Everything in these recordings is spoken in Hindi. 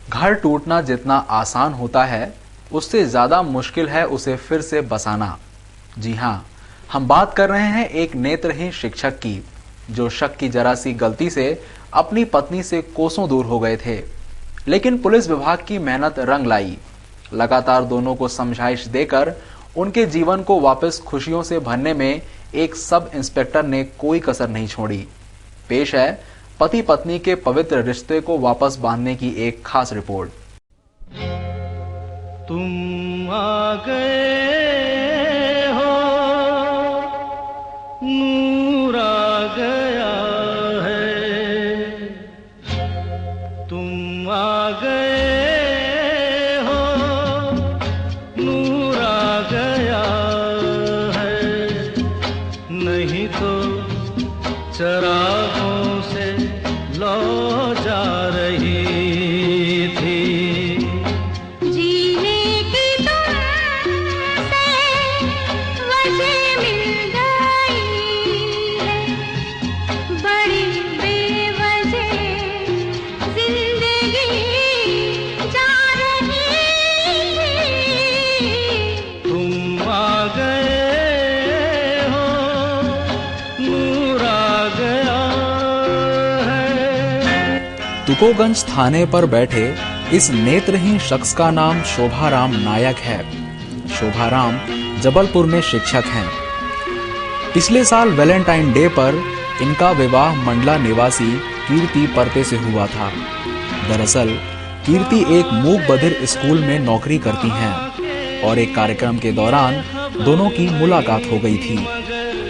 घर टूटना जितना आसान होता है, उससे ज्यादा मुश्किल है उसे फिर से बसाना। जी हाँ, हम बात कर रहे हैं एक नेत्रहीन शिक्षक की, जो शक की जरा सी गलती से अपनी पत्नी से कोसों दूर हो गए थे। लेकिन पुलिस विभाग की मेहनत रंग लाई। लगातार दोनों को समझाइश देकर उनके जीवन को वापस खुशियों से भरने में एक सब इंस्पेक्टर ने कोई कसर नहीं छोड़ी। पेश है पति पत्नी के पवित्र रिश्ते को वापस बांधने की एक खास रिपोर्ट। तुम आ गए हो, नूर आ गया है। तुम आ गए हो, नूर आ गया है। नहीं तो चरागों से लौ जा रही थी। जीने की तुमसे वजह मिल गई है, बड़ी बेवजह जिंदगी जा रही है। तुम आ गए हो, नूर आ गया है। तुकोगंज थाने पर बैठे इस नेत्रहीन शख्स का नाम शोभाराम नायक है। शोभाराम जबलपुर में शिक्षक हैं। पिछले साल वैलेंटाइन डे पर इनका विवाह मंडला निवासी कीर्ति परते से हुआ था। दरअसल कीर्ति एक मूक बधिर स्कूल में नौकरी करती हैं और एक कार्यक्रम के दौरान दोनों की मुलाकात हो गई थी।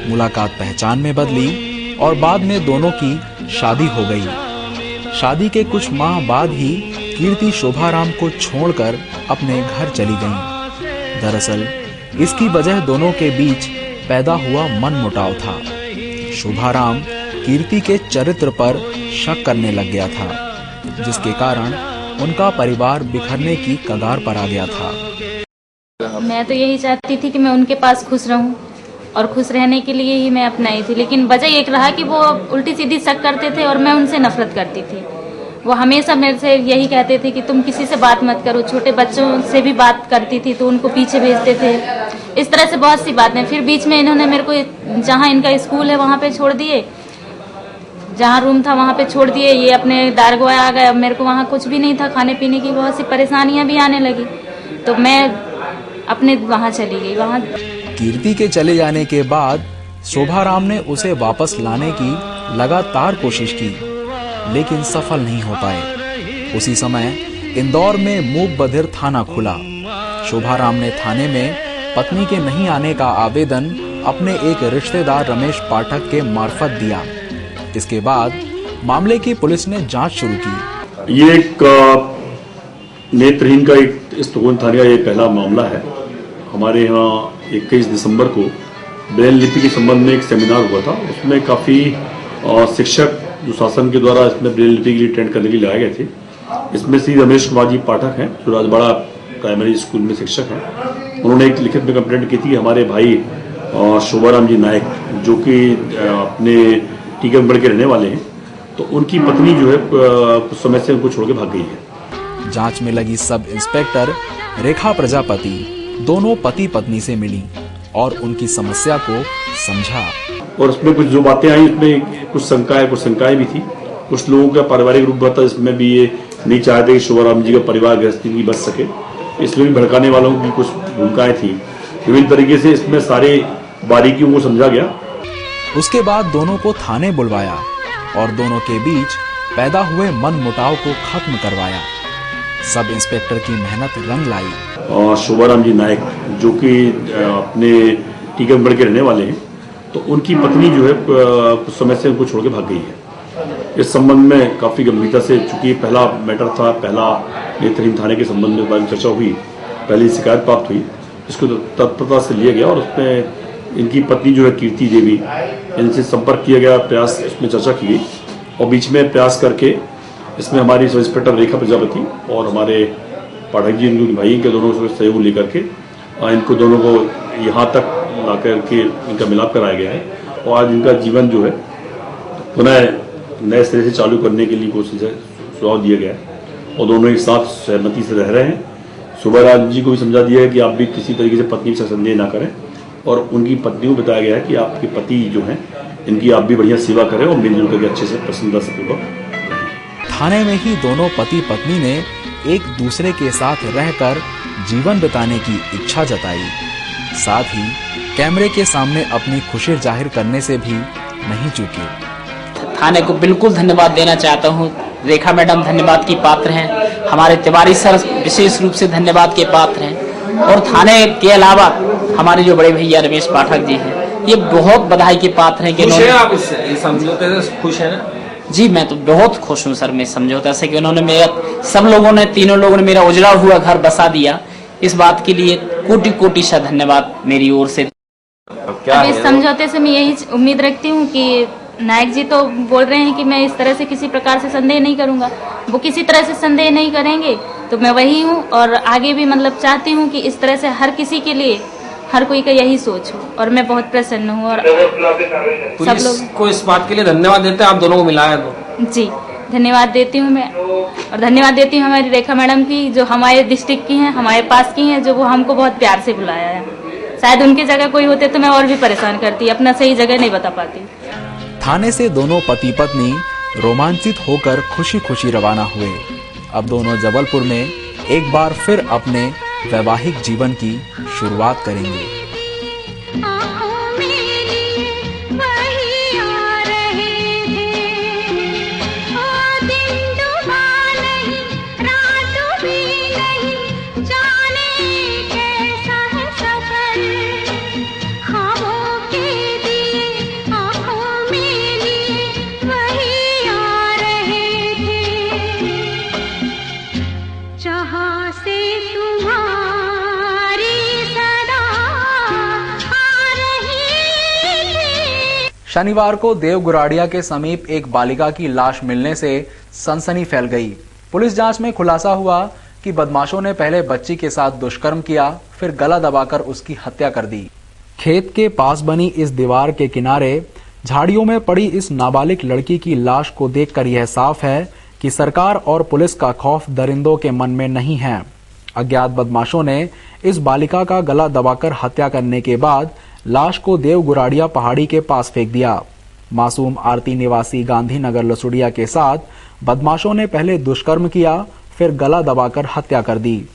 मुलाकात पहचान में बदली और बाद में दोनों की शादी हो गई। शादी के कुछ माह बाद ही कीर्ति शोभाराम को छोड़कर अपने घर चली गईं। दरअसल इसकी वजह दोनों के बीच पैदा हुआ मनमुटाव था। शोभाराम कीर्ति के चरित्र पर शक करने लग गया था, जिसके कारण उनका परिवार बिखरने की कगार पर आ गया था। मैं तो यही चाहती थी कि मैं उनके पास खुश रहूं और खुश रहने के लिए ही मैं अपनाई थी। लेकिन वजह एक रहा कि वो उल्टी सीधी शक करते थे और मैं उनसे नफरत करती थी। वो हमेशा मेरे से यही कहते थे कि तुम किसी से बात मत करो। छोटे बच्चों से भी बात करती थी तो उनको पीछे भेजते थे। इस तरह से बहुत सी बातें। फिर बीच में इन्होंने मेरे को जहाँ इनका स्कूल है वहाँ पे छोड़ दिए, जहाँ रूम था वहाँ पे छोड़ दिए। ये अपने दारगोया आ गए। अब मेरे को वहाँ कुछ भी नहीं था, खाने पीने की बहुत सी परेशानियां भी आने लगी, तो मैं अपने वहाँ चली गई। वहाँ कीर्ति के चले जाने के बाद शोभाराम ने उसे वापस लाने की लगातार कोशिश की, लेकिन सफल नहीं हो पाए। उसी समय इंदौर में मूक बधिर थाना खुला। शोभाराम ने थाने में पत्नी के नहीं आने का आवेदन अपने एक रिश्तेदार रमेश पाठक के मार्फत दिया। इसके बाद मामले की पुलिस ने जांच शुरू की। ये एक नेत्रहीन का एक तुकोगंज थाने का ये पहला मामला है। हमारे यहाँ 21 दिसंबर को ब्रेल लिपि के संबंध में एक सेमिनार हुआ था। उसमें काफ़ी शिक्षक जो शासन के द्वारा इसमें ब्रेल लिपि के लिए ट्रेंड करने के लिए लाए गए थे। इसमें श्री रमेश कुमार जी पाठक हैं, जो राजबाड़ा प्राइमरी स्कूल में शिक्षक हैं। उन्होंने एक लिखित में कंप्लेंट की थी कि हमारे भाई शोभाराम जी नायक, जो कि अपने टीकमगढ़ के रहने वाले हैं, तो उनकी पत्नी जो है कुछ समय से उनको छोड़ के भाग गई है। जांच में लगी सब इंस्पेक्टर रेखा प्रजापति दोनों पति पत्नी से मिली और उनकी समस्या को समझा। और उसमें कुछ जो बातें आई, उसमें कुछ शंकाएं भी थी। कुछ लोगों का पारिवारिक रूप था, जिसमें भी ये नहीं चाहते कि शोभाराम जी का परिवार गृहस्थी की बच सके, इसलिए भी भड़काने वालों की कुछ भूमिकाएं थी। विभिन्न तरीके से इसमें सारे बारीकियों को समझा गया। उसके बाद दोनों को थाने बुलवाया और दोनों के बीच पैदा हुए मनमुटाव को खत्म करवाया। सब इंस्पेक्टर की मेहनत रंग लाई। शोभाराम जी नायक, जो कि अपने टीकमगढ़ के रहने वाले हैं, तो उनकी पत्नी जो है कुछ समय से उनको छोड़ के भाग गई है। इस संबंध में काफ़ी गंभीरता से, चूंकि पहला मैटर था, पहला नेत्रहीन थाने के संबंध में चर्चा हुई, पहली शिकायत प्राप्त हुई, इसको तत्परता से लिया गया और उसमें इनकी पत्नी जो है कीर्ति देवी, इनसे संपर्क किया गया, प्रयास इसमें चर्चा की गई और बीच में प्रयास करके इसमें हमारी सब इंस्पेक्टर रेखा प्रजापति और हमारे पाठक जी, इनके भाई के दोनों से सहयोग लेकर के इनको दोनों को यहाँ तक ला करके इनका मिलाप कराया गया है और आज इनका जीवन जो है पुनः नए सिरे से चालू करने के लिए कोशिश है, सुझाव दिया गया है और दोनों एक साथ सहमति से रह रहे हैं। शोभाराम जी को भी समझा दिया है कि आप भी किसी तरीके से पत्नी से संदेह ना करें, और उनकी पत्नी को बताया गया है कि आपके पति जो हैं इनकी आप भी बढ़िया सेवा करें और मिलजुल करके अच्छे से प्रसन्नता से पूर्वक। थाने में ही दोनों पति पत्नी ने एक दूसरे के साथ रहकर जीवन बिताने की इच्छा जताई। साथ ही कैमरे के सामने अपनी खुशी जाहिर करने से भी नहीं चूके। थाने को बिल्कुल धन्यवाद देना चाहता हूँ। रेखा मैडम धन्यवाद की पात्र हैं, हमारे तिवारी सर विशेष रूप से धन्यवाद के पात्र हैं, और थाने के अलावा हमारे जो बड़े भैया रमेश पाठक जी हैं, ये बहुत बधाई के पात्र हैं कि खुश हैं आप इससे, समझौते से खुश हैं ना? जी मैं तो बहुत खुश हूँ सर, मैं समझौता से कि उन्होंने मेरा, सब लोगों ने, तीनों लोगों ने मेरा उजड़ा हुआ घर बसा दिया। इस बात के लिए कोटि कोटि सा धन्यवाद मेरी ओर से। अब इस समझौते से मैं यही उम्मीद रखती हूँ कि नायक जी तो बोल रहे हैं कि मैं इस तरह से किसी प्रकार से संदेह नहीं करूंगा, वो किसी तरह से संदेह नहीं करेंगे, तो मैं वही हूँ। और आगे भी मतलब चाहती हूँ कि इस तरह से हर किसी के लिए, हर कोई का यही सोच हो, और मैं बहुत प्रसन्न हूँ। और सब लोग को इस बात के लिए धन्यवाद देते हैं, आप दोनों को मिलाया तो। जी धन्यवाद देती हूँ मैं, और धन्यवाद देती हूँ हमारी रेखा मैडम की, जो हमारे डिस्ट्रिक्ट की हैं, हमारे पास की हैं, जो वो हमको बहुत प्यार से बुलाया है। शायद उनकी जगह कोई होते तो मैं और भी परेशान करती, अपना सही जगह नहीं बता पाती। थाने से दोनों पति पत्नी रोमांचित होकर खुशी खुशी रवाना हुए। अब दोनों जबलपुर में एक बार फिर अपने वैवाहिक जीवन की शुरुआत करेंगे। आँखों में वही आ रहे थे, ओ दिन डूबा नहीं, रात भी नहीं, जाने कैसा है सफर, ख्वाबों के दिए आँखों में लिए वही आ रहे थे, जहाँ से तुम्हारी सदा आ रही थी। शनिवार को देवगुराड़िया के समीप एक बालिका की लाश मिलने से सनसनी फैल गई। पुलिस जांच में खुलासा हुआ कि बदमाशों ने पहले बच्ची के साथ दुष्कर्म किया, फिर गला दबाकर उसकी हत्या कर दी। खेत के पास बनी इस दीवार के किनारे झाड़ियों में पड़ी इस नाबालिग लड़की की लाश को देखकर यह साफ है कि सरकार और पुलिस का खौफ दरिंदों के मन में नहीं है। अज्ञात बदमाशों ने इस बालिका का गला दबाकर हत्या करने के बाद लाश को देवगुराड़िया पहाड़ी के पास फेंक दिया। मासूम आरती निवासी गांधीनगर लसुड़िया के साथ बदमाशों ने पहले दुष्कर्म किया, फिर गला दबाकर हत्या कर दी।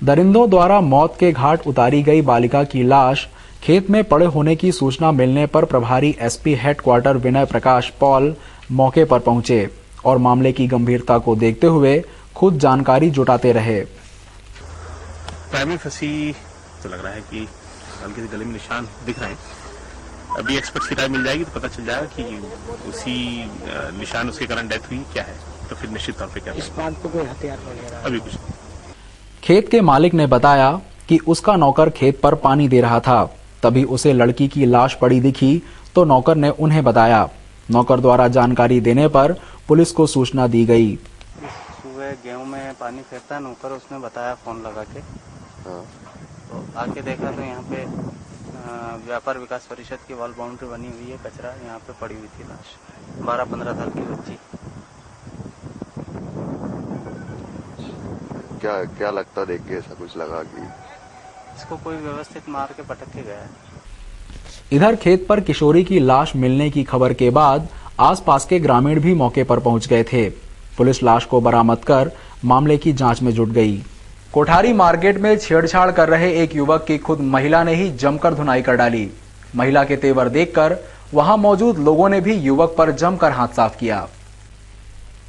दरिंदों द्वारा मौत के घाट उतारी गई बालिका की लाश खेत में पड़े होने की सूचना मिलने पर प्रभारी एसपी हेडक्वार्टर विनय प्रकाश पॉल मौके पर पहुंचे और मामले की गंभीरता को देखते हुए खुद जानकारी जुटाते रहे। प्राइमरी फंसी तो लग रहा है कि हल्के से गले में निशान दिख रहे हैं। अभी एक्सपर्ट की राय मिल जाएगी तो पता चल जाएगा कि उसी निशान उसके कारण डेथ हुई क्या है, तो फिर निश्चित तौर पे क्या इस बात को कोई हथियार वगैरह अभी कुछ। खेत के मालिक ने बताया कि उसका नौकर खेत पर पानी दे रहा था, तभी उसे लड़की की लाश पड़ी दिखी तो नौकर ने उन्हें बताया। नौकर द्वारा जानकारी देने पर पुलिस को सूचना दी गई। सुबह गेहूं में पानी फेरता है नौकर, उसने बताया फोन लगा के। तो आके देखा तो यहाँ पे व्यापार विकास परिषद की वॉल बाउंड्री बनी हुई है, कचरा यहाँ पे पड़ी हुई थी लाश, 12-15 साल की बच्ची। क्या लगता देख के ऐसा कुछ लगा कि इसको कोई व्यवस्थित मार के पटक के गया है। इधर खेत पर किशोरी की लाश मिलने की खबर के बाद आसपास के ग्रामीण भी मौके पर पहुंच गए थे। पुलिस लाश को बरामद कर मामले की जांच में जुट गई। कोठारी मार्केट में छेड़छाड़ कर रहे एक युवक की खुद महिला ने ही जमकर धुनाई कर डाली। महिला के तेवर देखकर वहां मौजूद लोगों ने भी युवक पर जमकर हाथ साफ किया।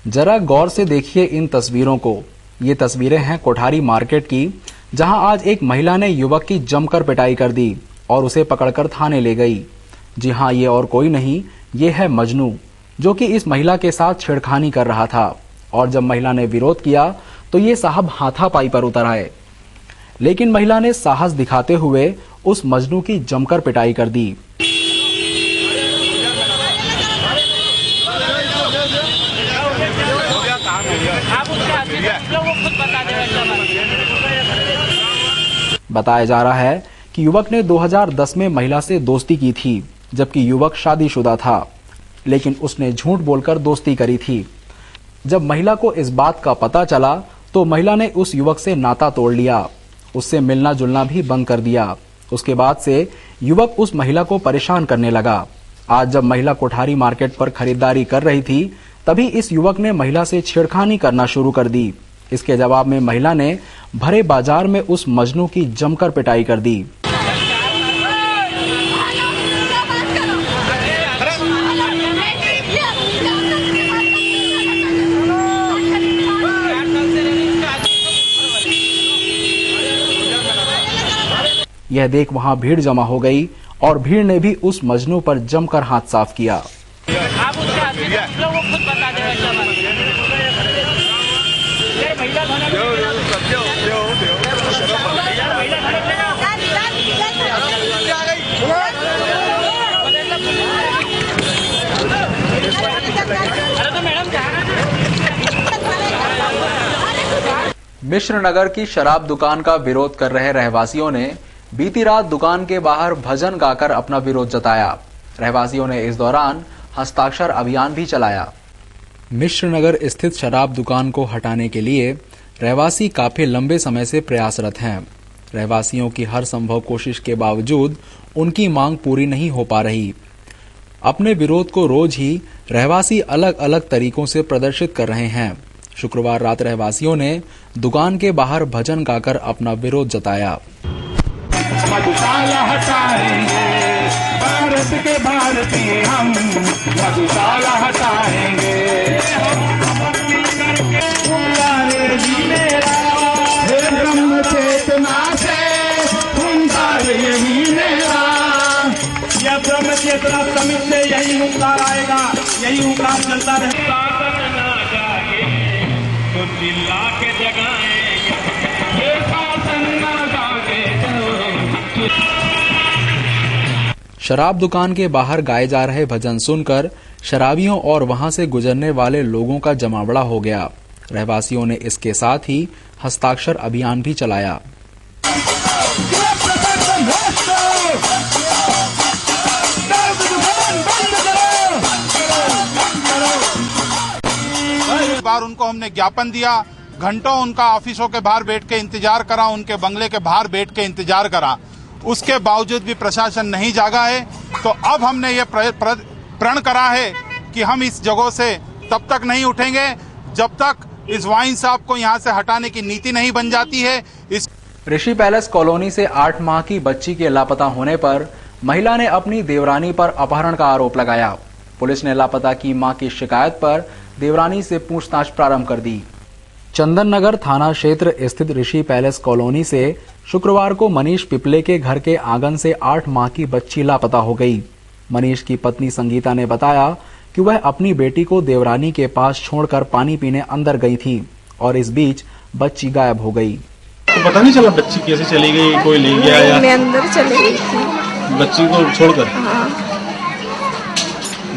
जरा गौर से देखिए इन तस्वीरों को। ये तस्वीरें हैं कोठारी मार्केट की, जहां आज एक महिला ने युवक की जमकर पिटाई कर दी और उसे पकड़कर थाने ले गई। जी हां, ये और कोई नहीं, ये है मजनू, जो कि इस महिला के साथ छेड़खानी कर रहा था। और जब महिला ने विरोध किया तो ये साहब हाथापाई पर उतर आए, लेकिन महिला ने साहस दिखाते हुए उस मजनू की जमकर पिटाई कर दी। बताया जा रहा है कि युवक ने 2010 में महिला से दोस्ती की थी, जबकि युवक शादीशुदा था, लेकिन उसने झूठ बोलकर दोस्ती करी थी। जब महिला को इस बात का पता चला तो महिला ने उस युवक से नाता तोड़ लिया, उससे मिलना जुलना भी बंद कर दिया। उसके बाद से युवक उस महिला को परेशान करने लगा। आज जब महिला कोठारी मार्केट पर खरीदारी कर रही थी, तभी इस युवक ने महिला से छेड़खानी करना शुरू कर दी। इसके जवाब में महिला ने भरे बाजार में उस मजनू की जमकर पिटाई कर दी। यह देख वहां भीड़ जमा हो गई और भीड़ ने भी उस मजनू पर जमकर हाथ साफ किया। मिश्रनगर की शराब दुकान का विरोध कर रहे रहवासियों ने बीती रात दुकान के बाहर भजन गाकर अपना विरोध जताया। रहवासियों ने इस दौरान हस्ताक्षर अभियान भी चलाया। मिश्रनगर स्थित शराब दुकान को हटाने के लिए रहवासी काफी लंबे समय से प्रयासरत हैं। रहवासियों की हर संभव कोशिश के बावजूद उनकी मांग पूरी नहीं हो पा रही। अपने विरोध को रोज ही रहवासी अलग अलग तरीकों से प्रदर्शित कर रहे हैं। शुक्रवार रात रहवासियों ने दुकान के बाहर भजन गाकर अपना विरोध जताया। मधुशाला हटाएंगे, भारत के भारतीय हम मधुशाला हटाएंगे। हे ब्रह्म चेतना से हुंकार यही मेरा, यह ब्रह्म चेतना समित से यही हुंकार आएगा, यही हुंकार चलता रहेगा। तो चिल्ला के जगाएंगे, ये शासन ना जागे। शराब दुकान के बाहर गाए जा रहे भजन सुनकर शराबियों और वहां से गुजरने वाले लोगों का जमावड़ा हो गया। रहवासियों ने इसके साथ ही हस्ताक्षर अभियान भी चलाया। बार उनको हमने ज्ञापन दिया, घंटों उनका ऑफिसों के बाहर बैठ के इंतजार करा, उनके बंगले के बाहर बैठ के इंतजार करा, उसके बावजूद भी प्रशासन नहीं जागा है। तो अब हमने ये प्रण करा है कि हम इस जगह से तब तक नहीं उठेंगे जब तक इस वाइन शॉप को यहाँ से हटाने की नीति नहीं बन जाती है। इस ऋषि पैलेस कॉलोनी से 8 माह की बच्ची के लापता होने पर महिला ने अपनी देवरानी पर अपहरण का आरोप लगाया। पुलिस ने लापता की मां की शिकायत पर देवरानी से पूछताछ प्रारंभ कर दी। चंदन नगर थाना क्षेत्र स्थित ऋषि पैलेस कॉलोनी से शुक्रवार को मनीष पिपले के घर के आंगन से 8 माह की बच्ची लापता हो गई। मनीष की पत्नी संगीता ने बताया कि वह अपनी बेटी को देवरानी के पास छोड़कर पानी पीने अंदर गई थी और इस बीच बच्ची गायब हो गई। तो पता नहीं चला बच्ची कैसे चली गई, कोई ले गया या? मैं अंदर चली गई थी बच्ची को छोड़कर। हाँ।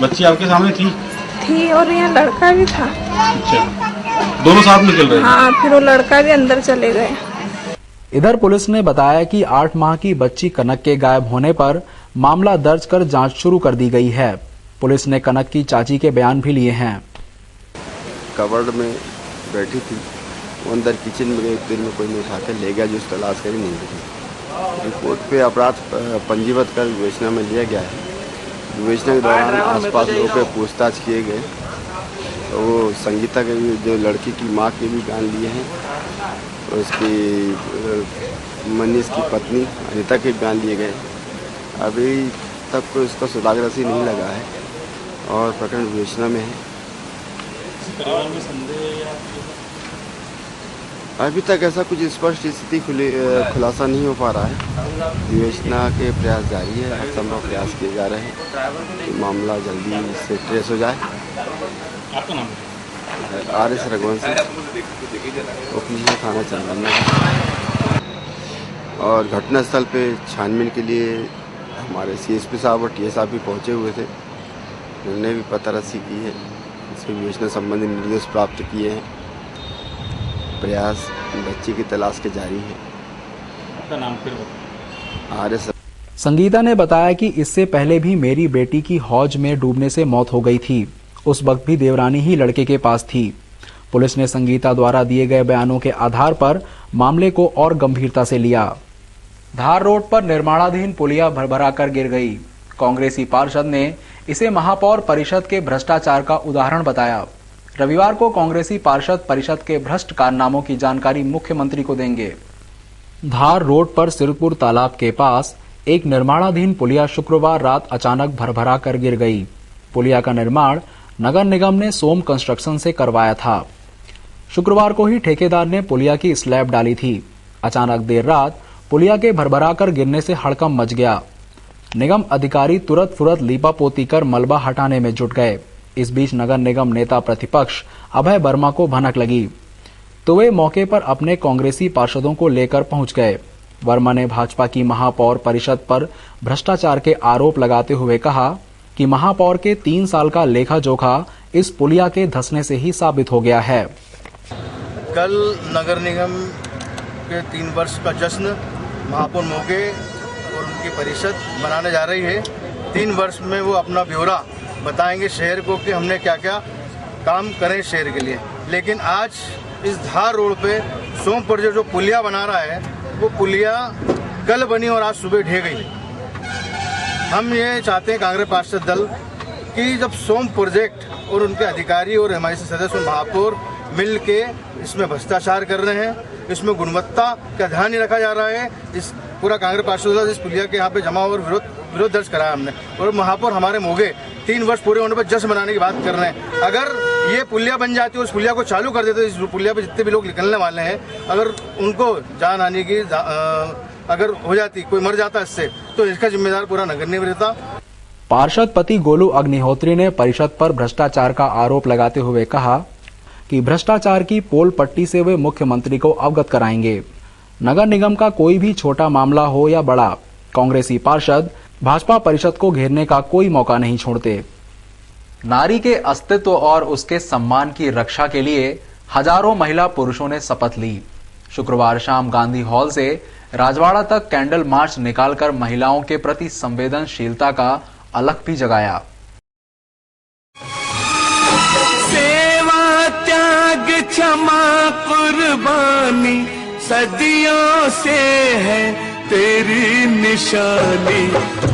बच्ची आपके सामने थी और यहाँ लड़का भी था। अच्छा, दोनों साथ में चल रहे थे? हाँ, फिर वो लड़का भी अंदर चले गए। इधर पुलिस ने बताया कि 8 माह की बच्ची कनक के गायब होने पर मामला दर्ज कर जांच शुरू कर दी गई है। पुलिस ने कनक की चाची के बयान भी लिए हैं। कवर्ड में बैठी थी, वो अंदर किचन में गई, दिन में कोई नहीं उठा के ले गया, जो तलाश करी नहीं मिली। रिपोर्ट पे अपराध पंजीबद्ध कर विवेचना में लिया गया है। विवेचना के दौरान आसपास लोगों पे पूछताछ किए गए तो वो संगीता के भी, जो लड़की की माँ के भी बयान लिए हैं, और उसकी मनीष की पत्नी अनिता के बयान लिए गए। अभी तक कोई इसका सुधाग्रसी नहीं लगा है और प्रकरण विवेचना में है। अभी तक ऐसा कुछ स्पष्ट स्थिति खुलासा नहीं हो पा रहा है। विवेचना के प्रयास जारी है, हर संभव प्रयास किए जा रहे हैं कि मामला जल्दी से ट्रेस हो जाए। आपका नाम? RS रघुवंशी, ऑफिसर थाना चंदन नगर। और घटनास्थल पे छानबीन के लिए हमारे CSP साहब और TS साहब भी पहुंचे हुए थे। उन्होंने भी पतारसी की है, इसके विवेचना संबंधी निर्देश प्राप्त किए हैं। प्रयास बच्ची की तलाश के जारी है। आपका नाम फिर बताओ? RS। संगीता ने बताया कि इससे पहले भी मेरी बेटी की हौज में डूबने से मौत हो गई थी। उस वक्त भी देवरानी ही लड़के के पास थी। पुलिस ने संगीता द्वारा दिए गए बयानों के आधार पर मामले को और गंभीरता से लिया। धार रोड पर निर्माणाधीन पुलिया भरभरा कर गिर गई। कांग्रेसी पार्षद ने इसे महापौर परिषद के भ्रष्टाचार का उदाहरण बताया। रविवार को कांग्रेसी पार्षद परिषद के भ्रष्ट कारनामों की जानकारी मुख्यमंत्री को देंगे। धार रोड पर सिरपुर तालाब के पास एक निर्माणाधीन पुलिया शुक्रवार रात अचानक भरभरा कर गिर गई। पुलिया का निर्माण नगर निगम ने सोम कंस्ट्रक्शन से करवाया था। शुक्रवार को ही ठेकेदार ने पुलिया की स्लैब डाली थी। अचानक देर रात पुलिया के भरभरा कर गिरने से हड़कंप मच गया। निगम अधिकारी तुरंत फुरत लीपापोती कर मलबा हटाने में जुट गए। इस बीच नगर निगम नेता प्रतिपक्ष अभय वर्मा को भनक लगी तो वे मौके पर अपने कांग्रेसी पार्षदों को लेकर पहुंच गए। वर्मा ने भाजपा की महापौर परिषद पर भ्रष्टाचार के आरोप लगाते हुए कहा कि महापौर के 3 साल का लेखा जोखा इस पुलिया के धंसने से ही साबित हो गया है। कल नगर निगम के 3 वर्ष का जश्न महापौर मोगे और उनकी परिषद मनाने जा रही है। 3 वर्ष में वो अपना ब्यौरा बताएंगे शहर को कि हमने क्या क्या काम करें शहर के लिए। लेकिन आज इस धार रोड पे सोम प्रोजेक्ट जो पुलिया बना रहा है वो पुलिया कल बनी और आज सुबह ढह गई। हम ये चाहते हैं कांग्रेस पार्षद दल कि जब सोम प्रोजेक्ट और उनके अधिकारी और हमारे सदस्य महापौर मिल के इसमें भ्रष्टाचार कर रहे हैं, इसमें गुणवत्ता का ध्यान नहीं रखा जा रहा है, इस पूरा कांग्रेस पार्षद इस पुलिया के यहाँ पे जमा और विरोध दर्ज कराया हमने। और महापौर हमारे मोगे 3 वर्ष पूरे होने पर जश्न मनाने की बात कर रहे हैं। अगर ये पुलिया बन जाती है, उस पुलिया को चालू कर देते, इस पुलिया पे जितने भी लोग निकलने वाले हैं, अगर उनको जान आने की अगर हो जाती, कोई मर जाता इससे, तो इसका जिम्मेदार पूरा नगर निगम रहता। पार्षद पति गोलू अग्निहोत्री ने परिषद पर भ्रष्टाचार का आरोप लगाते हुए कहा कि भ्रष्टाचार की पोल पट्टी से वे मुख्यमंत्री को अवगत कराएंगे। नगर निगम का कोई भी छोटा मामला हो या बड़ा, कांग्रेसी पार्षद भाजपा परिषद को घेरने का कोई मौका नहीं छोड़ते। नारी के अस्तित्व और उसके सम्मान की रक्षा के लिए हजारों महिला पुरुषों ने शपथ ली। शुक्रवार शाम गांधी हॉल से राजवाड़ा तक कैंडल मार्च निकालकर महिलाओं के प्रति संवेदनशीलता का अलख भी जगाया। सेवा, त्याग, क्षमा, कुर्बानी सदियों से है तेरी निशानी।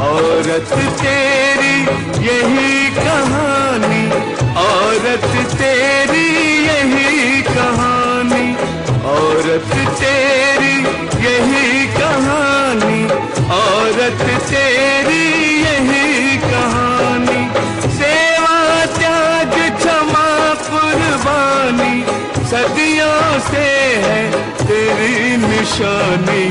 औरत तेरी यही कहानी, औरत तेरी यही कहानी, औरत तेरी यही कहानी, औरत तेरी यही कहानी। सेवा, त्याग, क्षमा, कुर्बानी सदियों से है तेरी निशानी।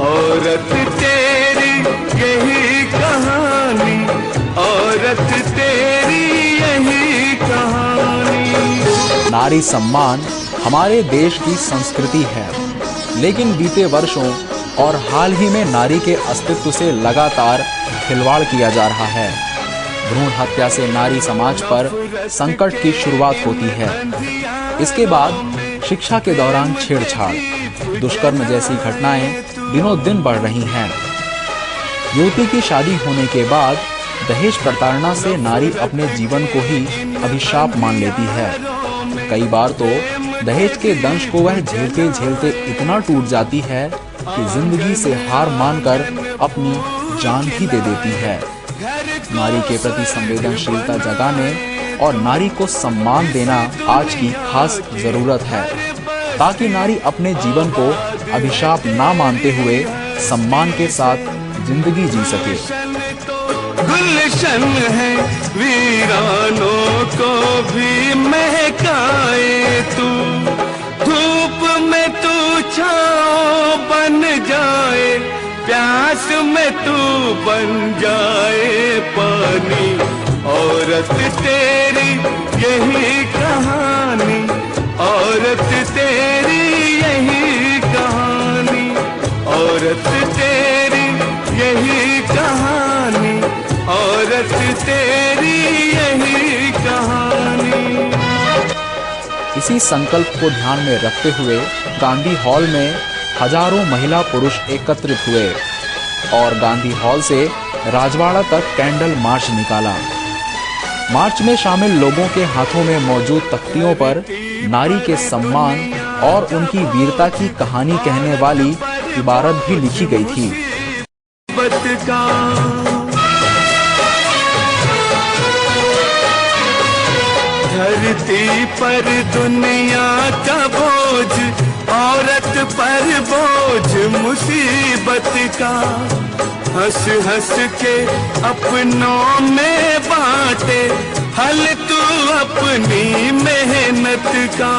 औरत तेरी यही कहानी, औरत तेरी यही कहानी। नारी सम्मान हमारे देश की संस्कृति है, लेकिन बीते वर्षों और हाल ही में नारी के अस्तित्व से लगातार खिलवाड़ किया जा रहा है। भ्रूण हत्या से नारी समाज पर संकट की शुरुआत होती है। इसके बाद शिक्षा के दौरान छेड़छाड़, दुष्कर्म जैसी घटनाएं दिनों दिन बढ़ रही हैं। युवती की शादी होने के बाद दहेज प्रताड़ना से नारी अपने जीवन को ही अभिशाप मान लेती है। कई बार तो दहेज के दंश को वह झेलते झेलते इतना टूट जाती है कि जिंदगी से हार मानकर अपनी जान भी दे देती है। नारी के प्रति संवेदनशीलता जगाने और नारी को सम्मान देना आज की खास जरूरत है, ताकि नारी अपने जीवन को अभिशाप ना मानते हुए सम्मान के साथ जिंदगी जी सके। गुलशन है वीरानों को भी महकाए तू, धूप में तू छाँव बन जाए, प्यास में तू बन जाए पानी। औरत तेरी यही कहानी, औरत तेरी यही कहानी, औरत तेरी यही कहानी, औरत तेरी यही कहानी। इसी संकल्प को ध्यान में रखते हुए गांधी हॉल में हजारों महिला पुरुष एकत्रित हुए और गांधी हॉल से राजवाड़ा तक कैंडल मार्च निकाला। मार्च में शामिल लोगों के हाथों में मौजूद तख्तियों पर नारी के सम्मान और उनकी वीरता की कहानी कहने वाली इबारत भी लिखी गई थी। धरती पर दुनिया का बोझ, औरत पर बोझ मुसीबत का, हंस हंस के अपनों में बांटे फल तू अपनी मेहनत का,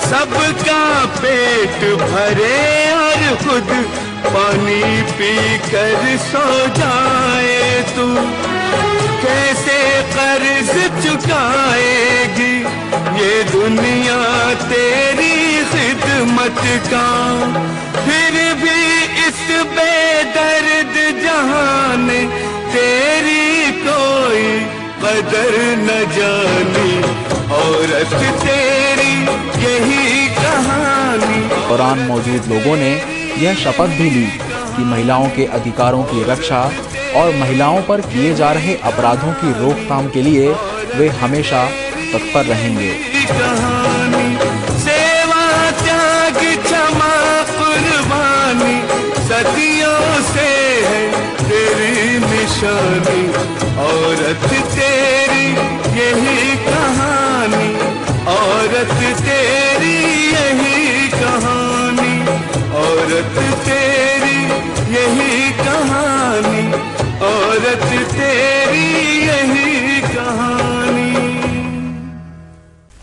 सबका पेट भरे और खुद पानी पी कर सो जाए तू, कैसे कर्ज चुकाएगी ये दुनिया तेरी खिदमत का, फिर भी इस बेदर्द जहान तेरी कोई कदर न जानी, औरत तेरी यही कहानी। दौरान मौजूद लोगों ने यह शपथ भी ली कि महिलाओं के अधिकारों की रक्षा और महिलाओं पर किए जा रहे अपराधों की रोकथाम के लिए वे हमेशा तत्पर रहेंगे। सेवा त्याग क्षमा कुर्बानी सदियों से है तेरी निशानी, औरत तेरी यही कहानी, औरत तेरी यही कहानी, औरत तेरी यही कहानी, औरत तेरी यही कहानी।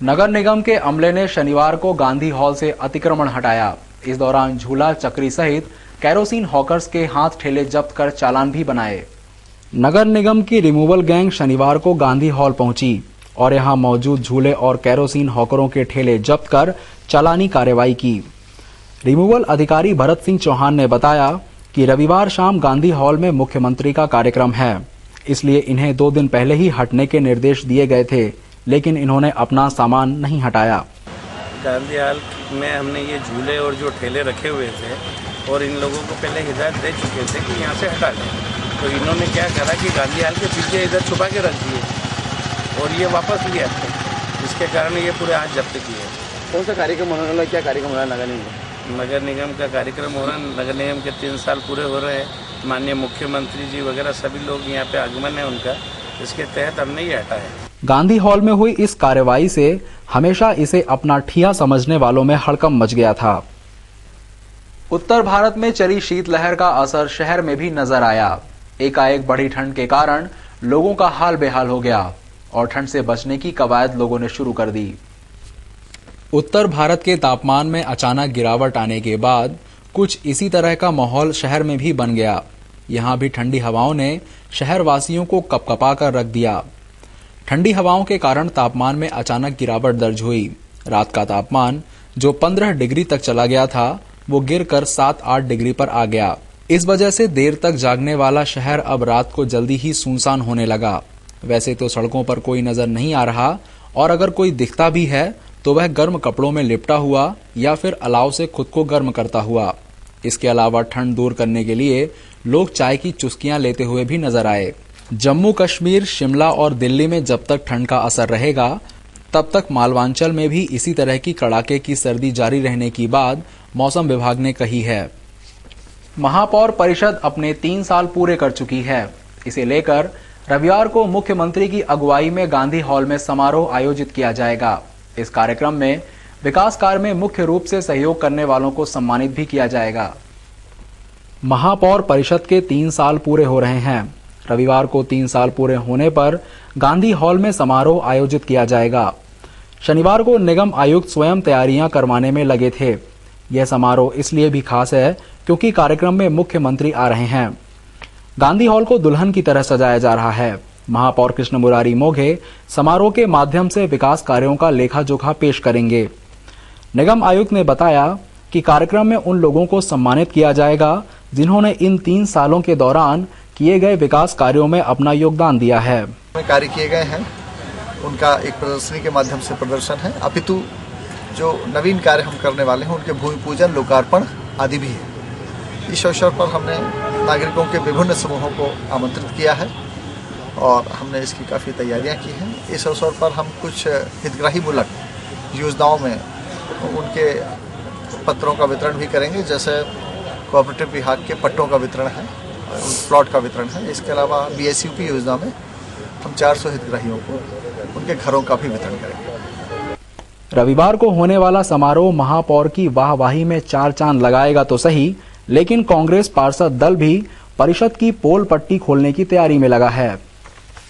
नगर निगम के अमले ने शनिवार को गांधी हॉल से अतिक्रमण हटाया। इस दौरान झूला चक्री सहित कैरोसिन हॉकर्स के हाथ ठेले जब्त कर चालान भी बनाए। नगर निगम की रिमूवल गैंग शनिवार को गांधी हॉल पहुंची और यहां मौजूद झूले और कैरोसिन हॉकरों के ठेले जब्त कर चालानी कार्रवाई की। रिमूवल अधिकारी भरत सिंह चौहान ने बताया कि रविवार शाम गांधी हॉल में मुख्यमंत्री का कार्यक्रम है, इसलिए इन्हें 2 दिन पहले ही हटने के निर्देश दिए गए थे, लेकिन इन्होंने अपना सामान नहीं हटाया। गांधी हॉल में हमने ये झूले और जो ठेले रखे हुए थे और इन लोगों को पहले हिदायत दे चुके थे कि यहाँ से हटा लें, तो इन्होंने क्या करा कि गांधी हॉल के पीछे इधर छुपा के रख दिए और ये वापस लिया, इसके कारण ये पूरे हाथ जब्त किए। कौन सा कार्यक्रम होने वाला, क्या कार्यक्रम हो रहा है नगर निगम? नगर निगम का कार्यक्रम हो रहा है। नगर निगम के 3 साल पूरे हो रहे हैं। माननीय मुख्यमंत्री जी वगैरह सभी लोग यहाँ पे आगमन है उनका, इसके तहत हमने ये हटाया। गांधी हॉल में हुई इस कार्रवाई से हमेशा इसे अपना ठिया समझने वालों में हड़कंप मच गया था। उत्तर भारत में चली शीतलहर का असर शहर में भी नजर आया। एकाएक बढ़ी ठंड के कारण लोगों का हाल बेहाल हो गया और ठंड से बचने की कवायद लोगों ने शुरू कर दी। उत्तर भारत के तापमान में अचानक गिरावट आने के बाद कुछ इसी तरह का माहौल शहर में भी बन गया। यहाँ भी ठंडी हवाओं ने शहर वासियों को कपकपा कर रख दिया। ठंडी हवाओं के कारण तापमान में अचानक गिरावट दर्ज हुई। रात का तापमान जो 15 डिग्री तक चला गया था वो गिरकर 7-8 डिग्री पर आ गया। इस वजह से देर तक जागने वाला शहर अब रात को जल्दी ही सुनसान होने लगा। वैसे तो सड़कों पर कोई नजर नहीं आ रहा और अगर कोई दिखता भी है तो वह गर्म कपड़ों में लिपटा हुआ या फिर अलाव से खुद को गर्म करता हुआ। इसके अलावा ठंड दूर करने के लिए लोग चाय की चुस्कियां लेते हुए भी नजर आए। जम्मू कश्मीर, शिमला और दिल्ली में जब तक ठंड का असर रहेगा तब तक मालवांचल में भी इसी तरह की कड़ाके की सर्दी जारी रहने की बात मौसम विभाग ने कही है। महापौर परिषद अपने 3 साल पूरे कर चुकी है। इसे लेकर रविवार को मुख्यमंत्री की अगुवाई में गांधी हॉल में समारोह आयोजित किया जाएगा। इस कार्यक्रम में विकास कार्य में मुख्य रूप से सहयोग करने वालों को सम्मानित भी किया जाएगा। महापौर परिषद के 3 साल पूरे हो रहे हैं। रविवार को 3 साल पूरे होने पर गांधी हॉल में समारोह आयोजित किया जाएगा। शनिवार को निगम आयुक्त स्वयं तैयारियां करवाने में लगे थे। यह समारोह इसलिए भी खास है क्योंकि कार्यक्रम में मुख्यमंत्री आ रहे हैं। गांधी हॉल को दुल्हन की तरह सजाया जा रहा है। महापौर कृष्ण मुरारी मोघे समारोह के माध्यम से विकास कार्यों का लेखा जोखा पेश करेंगे। निगम आयुक्त ने बताया कि कार्यक्रम में उन लोगों को सम्मानित किया जाएगा जिन्होंने इन 3 सालों के दौरान किए गए विकास कार्यों में अपना योगदान दिया है। कार्य किए गए हैं उनका एक प्रदर्शनी के माध्यम से प्रदर्शन है, अपितु जो नवीन कार्य हम करने वाले हैं उनके भूमि पूजन, लोकार्पण आदि भी है। इस अवसर पर हमने नागरिकों के विभिन्न समूहों को आमंत्रित किया है और हमने इसकी काफ़ी तैयारियां की हैं। इस अवसर पर हम कुछ हितग्राही मूलक योजनाओं में उनके पत्रों का वितरण भी करेंगे, जैसे कोऑपरेटिव विभाग के पट्टों का वितरण है, प्लॉट का वितरण है। इसके अलावा BSUP योजना में हम 400 हितग्राहियों को उनके घरों का भी वितरण करेंगे। रविवार को होने वाला समारोह महापौर की वाहवाही में 4 चांद लगाएगा तो सही, लेकिन कांग्रेस पार्षद दल भी परिषद की पोल पट्टी खोलने की तैयारी में लगा है।